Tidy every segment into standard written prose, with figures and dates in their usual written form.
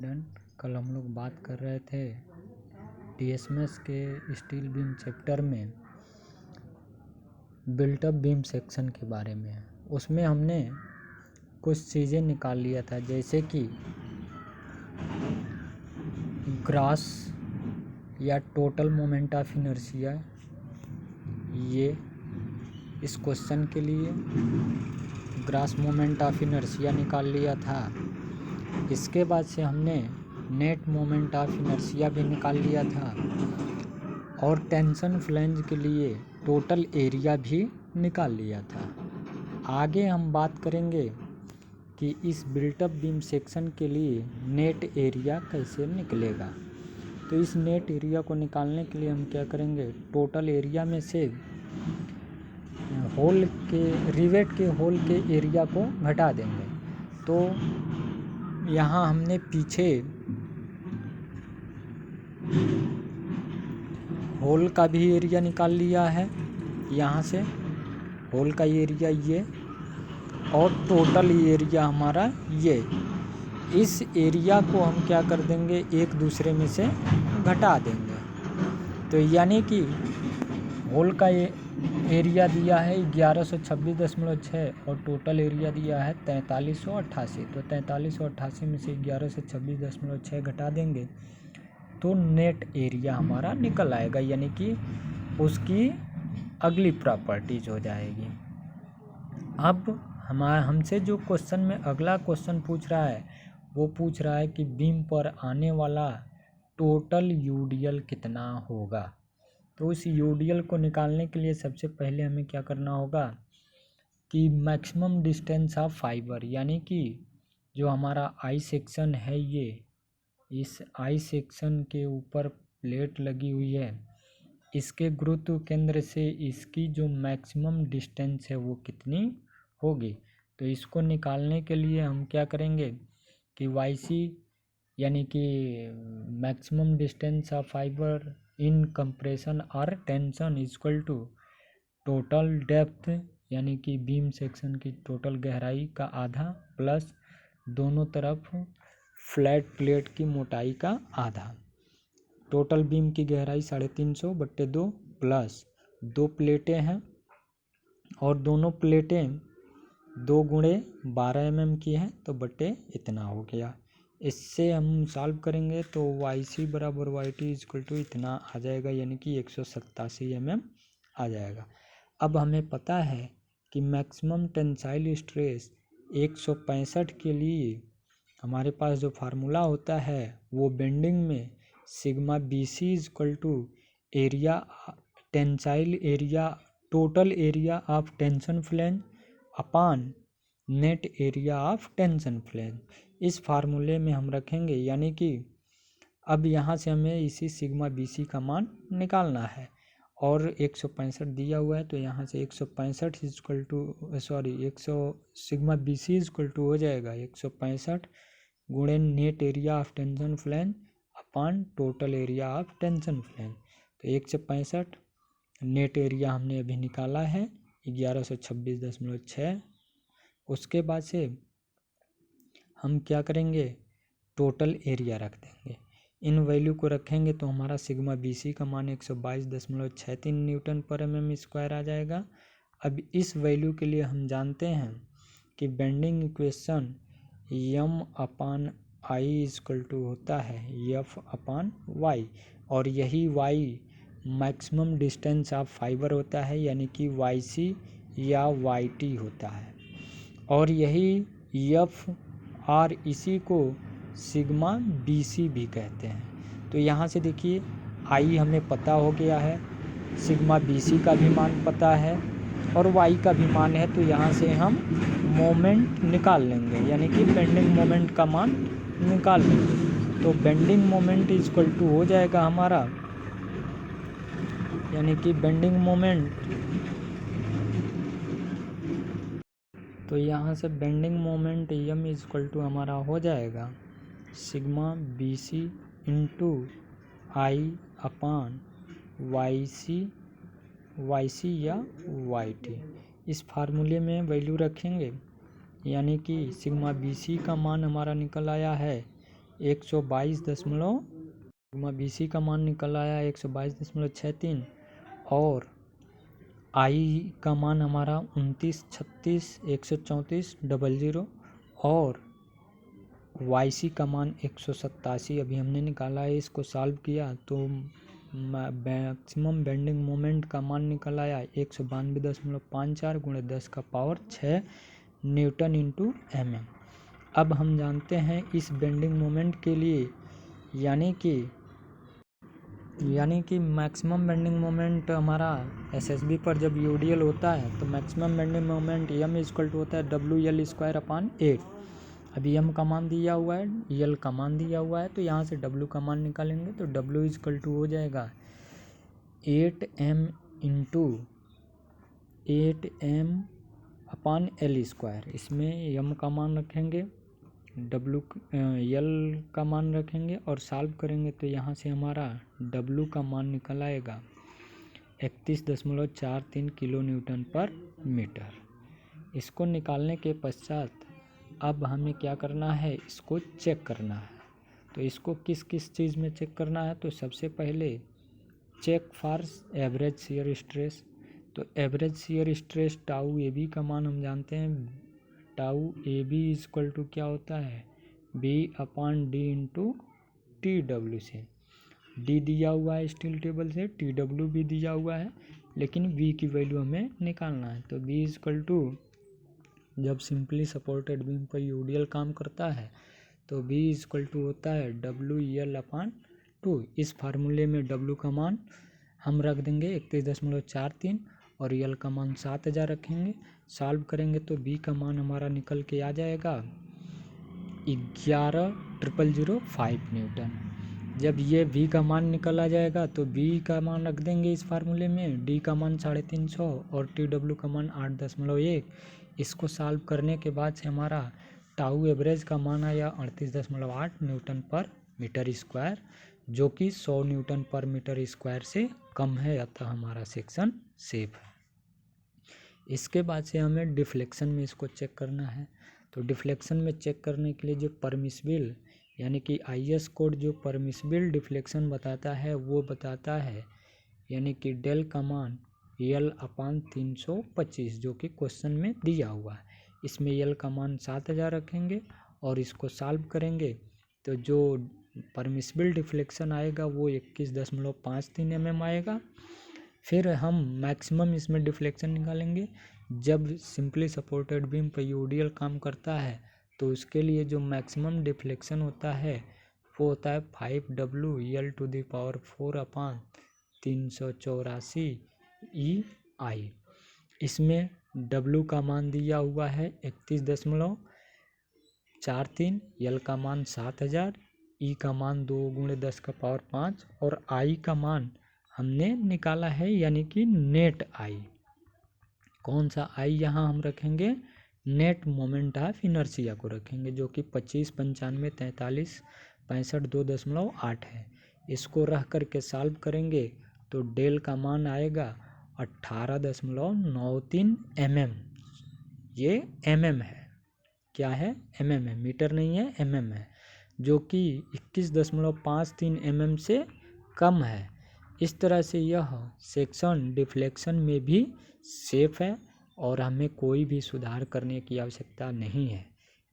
कल हम लोग बात कर रहे थे टीएसएमएस के स्टील बीम चैप्टर में बिल्ट अप बीम सेक्शन के बारे में। उसमें हमने कुछ चीज़ें निकाल लिया था, जैसे कि ग्रास या टोटल मोमेंट ऑफ इनर्शिया। ये इस क्वेश्चन के लिए ग्रास मोमेंट ऑफ इनर्शिया निकाल लिया था। इसके बाद से हमने नेट मोमेंट ऑफ इनर्शिया भी निकाल लिया था और टेंशन फ्लैंज के लिए टोटल एरिया भी निकाल लिया था। आगे हम बात करेंगे कि इस बिल्टअप बीम सेक्शन के लिए नेट एरिया कैसे निकलेगा। तो इस नेट एरिया को निकालने के लिए हम क्या करेंगे, टोटल एरिया में से होल के रिवेट के होल के एरिया को घटा देंगे। तो यहाँ हमने पीछे होल का भी एरिया निकाल लिया है, यहाँ से होल का एरिया ये और टोटल एरिया हमारा ये। इस एरिया को हम क्या कर देंगे, एक दूसरे में से घटा देंगे। तो यानी कि होल का एरिया दिया है 1126.6 और टोटल एरिया दिया है 4388। तो 4388 में से 1126.6 घटा देंगे तो नेट एरिया हमारा निकल आएगा, यानी कि उसकी अगली प्रॉपर्टीज हो जाएगी। अब हमसे जो क्वेश्चन में अगला क्वेश्चन पूछ रहा है वो पूछ रहा है कि बीम पर आने वाला टोटल यूडीएल कितना होगा। तो उस यूडीएल को निकालने के लिए सबसे पहले हमें क्या करना होगा कि मैक्सिमम डिस्टेंस ऑफ फाइबर, यानी कि जो हमारा आई सेक्शन है, ये इस आई सेक्शन के ऊपर प्लेट लगी हुई है, इसके गुरुत्व केंद्र से इसकी जो मैक्सिमम डिस्टेंस है वो कितनी होगी। तो इसको निकालने के लिए हम क्या करेंगे कि वाई सी यानी कि maximum distance of fibre in compression और tension equal to total depth, यानी कि बीम सेक्शन की टोटल गहराई का आधा प्लस दोनों तरफ फ्लैट प्लेट की मोटाई का आधा। टोटल बीम की गहराई 350/2 प्लस 2 प्लेटें हैं और दोनों प्लेटें 2 × 12 mm की हैं, तो बटे इतना हो गया। इससे हम सॉल्व करेंगे तो वाई सी बराबर वाई टी इक्वल टू इतना आ जाएगा, यानी कि 187 mm आ जाएगा। अब हमें पता है कि मैक्सिमम टेंसाइल स्ट्रेस 165 के लिए हमारे पास जो फार्मूला होता है वो बेंडिंग में sigma B C equal to area tensile area total area of tension flange upon net area of tension flange, इस फार्मूले में हम रखेंगे। यानी कि अब यहाँ से हमें इसी सिग्मा बी सी का मान निकालना है और 165 दिया हुआ है, तो यहाँ से 165 equal to 100 sigma B C equal to हो जाएगा 165 गुणे net area of tension flange upon total area of tension flange. तो 165 नेट एरिया हमने अभी निकाला है 1126.6। उसके बाद से हम क्या करेंगे, टोटल एरिया रख देंगे। इन वैल्यू को रखेंगे तो हमारा सिग्मा बी सी का मान 122.63 न्यूटन पर mm स्क्वायर आ जाएगा। अब इस वैल्यू के लिए हम जानते हैं कि bending equation M upon I equal to होता है एफ अपान वाई, और यही Y maximum distance of fibre होता है, यानी कि वाई सी या वाई टी होता है, और यही एफ और इसी को सिग्मा बी सी भी कहते हैं। तो यहाँ से देखिए आई हमें पता हो गया है, सिग्मा बी सी का भी मान पता है और वाई का भी मान है, तो यहाँ से हम मोमेंट निकाल लेंगे, यानी कि बेंडिंग मोमेंट का मान निकाल लेंगे। तो बेंडिंग मोमेंट इक्वल टू हो जाएगा हमारा, यानी कि बेंडिंग मोमेंट, तो यहाँ से bending moment M equal to हमारा हो जाएगा sigma B C into I upon Y C या वाई टी। इस फार्मूले में वैल्यू रखेंगे, यानी कि सिग्मा बी सी का मान हमारा निकल आया है 122 सिग्मा BC का मान निकल आया 122.63 और आई का मान हमारा 2936 और YC का मान 187 अभी हमने निकाला है। इसको सॉल्व किया तो मैक्सिमम बेंडिंग मोमेंट का मान निकल आया 192.54 गुणे 10 का पावर 6 न्यूटन इंटू mm। अब हम जानते हैं इस बेंडिंग मोमेंट के लिए यानी कि मैक्सिमम बेंडिंग मोमेंट हमारा SSB पर जब यूडियल होता है तो maximum bending moment M equal to होता है WL²/8। अभी M का मान दिया हुआ है, L का मान दिया हुआ है, तो यहाँ से W का मान निकालेंगे तो W इक्वल टू हो जाएगा 8M इंटू 8M/L²। इसमें M का मान रखेंगे, L का मान रखेंगे और सॉल्व करेंगे तो यहाँ से हमारा W का मान निकल आएगा 31.43 किलो न्यूटन पर मीटर। इसको निकालने के पश्चात अब हमें क्या करना है, इसको चेक करना है। तो इसको किस किस चीज़ में चेक करना है, तो सबसे पहले check for average shear stress. तो average shear stress tau AB का मान हम जानते हैं, टाउ AB इक्वल टू क्या होता है B/D इंटू TW से। D दिया हुआ है स्टील टेबल से, TW भी दिया हुआ है, लेकिन V की वैल्यू हमें निकालना है। तो B इक्वल टू जब सिंपली सपोर्टेड बीम पर यूडियल काम करता है तो B इक्वल टू होता है WL/2। इस फार्मूले में W का मान हम रख देंगे 31.43 और L का मान 7000 रखेंगे। सॉल्व करेंगे तो B का मान हमारा निकल के आ जाएगा 11,005 न्यूटन। जब ये V का मान निकल आ जाएगा तो B का मान रख देंगे इस फार्मूले में, D का मान 350 और TW का मान 8.1। इसको सॉल्व करने के बाद से हमारा टाउ एवरेज का मान आया 38.8 न्यूटन पर मीटर स्क्वायर, जो कि 100 न्यूटन पर मीटर स्क्वायर से कम है, अतः हमारा सेक्शन सेफ है। इसके बाद से हमें डिफ्लेक्शन में इसको चेक करना है। तो डिफ्लेक्शन में चेक करने के लिए जो परमिसिबल यानी कि IS कोड जो परमिसिबल डिफ्लेक्शन बताता है वो बताता है यानी कि डेल का मान L/325 जो कि क्वेश्चन में दिया हुआ है। इसमें L का मान 7000 रखेंगे और इसको सॉल्व करेंगे तो जो परमिसिबल डिफ्लेक्शन आएगा वो 21.53 mm आएगा। फिर हम मैक्सिमम इसमें डिफ्लेक्शन निकालेंगे। जब सिंपली सपोर्टेड बीम पर यूडियल काम करता है तो उसके लिए जो मैक्सिमम डिफ्लेक्शन होता है वो होता है 5W/L⁴/384 EI। इसमें W का मान दिया हुआ है 31.43, L का मान 7000, E का मान 2 × 10⁵ और I का मान हमने निकाला है यानी कि नेट I। कौन सा I यहाँ हम रखेंगे, नेट मोमेंट ऑफ इनर्शिया को रखेंगे जो कि 25, 95, 43, 65, 2.8 है। इसको रख करके सॉल्व करेंगे तो डेल का मान आएगा 18.93 mm। ये mm है, क्या है mm है, मीटर नहीं है mm है, जो कि 21.53 mm से कम है। इस तरह से यह सेक्शन डिफ्लेक्शन में भी सेफ है और हमें कोई भी सुधार करने की आवश्यकता नहीं है।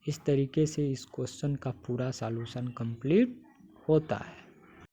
इस तरीके से इस क्वेश्चन का पूरा सॉल्यूशन कंप्लीट होता है।